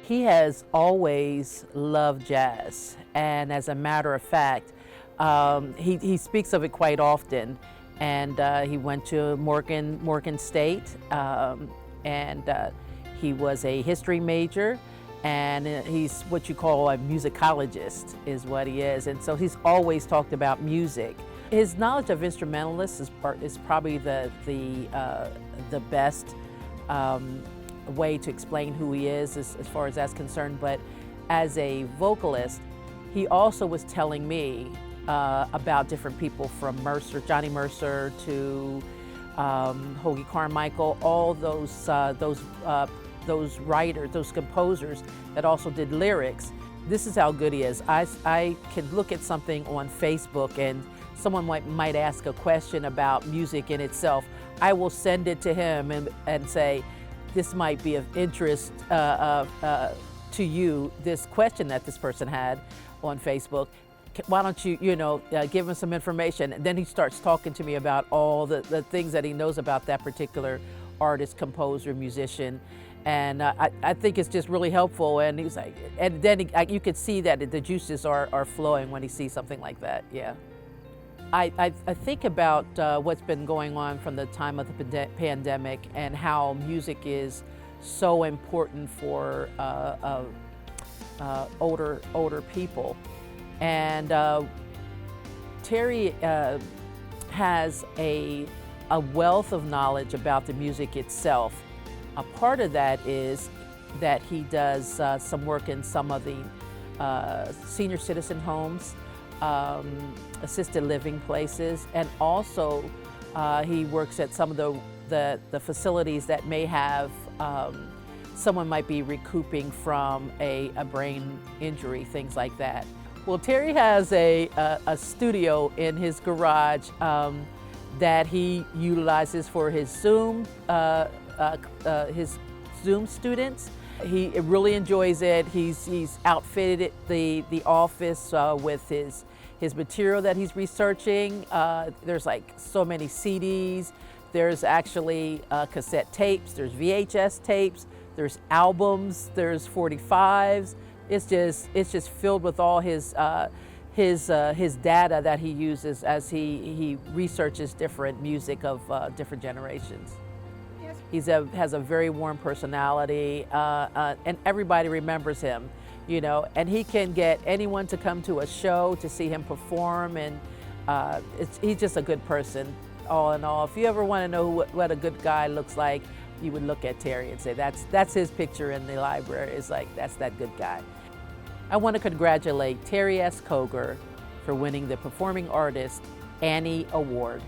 He has always loved jazz, and as a matter of fact, he speaks of it quite often. And he went to Morgan State, and he was a history major, and he's what you call a musicologist, is what he is. And so he's always talked about music. His knowledge of instrumentalists is probably the best way to explain who he is as far as that's concerned. But as a vocalist, he also was telling me about different people, from Johnny Mercer to Hoagy Carmichael, all those writers, those composers that also did lyrics. This is how good he is. I can look at something on Facebook and someone might ask a question about music in itself. I will send it to him and say, this might be of interest to you, this question that this person had on Facebook. Why don't you, give him some information? And then he starts talking to me about all the things that he knows about that particular artist, composer, musician. And I think it's just really helpful. And he was like, and then you could see that the juices are flowing when he sees something like that, yeah. I think about what's been going on from the time of the pandemic and how music is so important for older people. And Terry has a wealth of knowledge about the music itself. A part of that is that he does some work in some of the senior citizen homes, assisted living places, and also he works at some of the facilities that may have someone might be recouping from a brain injury, things like that. Well, Terry has a studio in his garage that he utilizes for his Zoom students. He really enjoys it. He's outfitted the office with his material that he's researching. There's like so many CDs. There's actually cassette tapes. There's VHS tapes. There's albums. There's 45s. It's just filled with all his data that he uses as he researches different music of different generations. He has a very warm personality, and everybody remembers him, and he can get anyone to come to a show to see him perform, and he's just a good person, all in all. If you ever want to know what a good guy looks like, you would look at Terry and say, that's his picture in the library. It's like, that's that good guy. I want to congratulate Terry S. Koger for winning the Performing Artist Annie Award.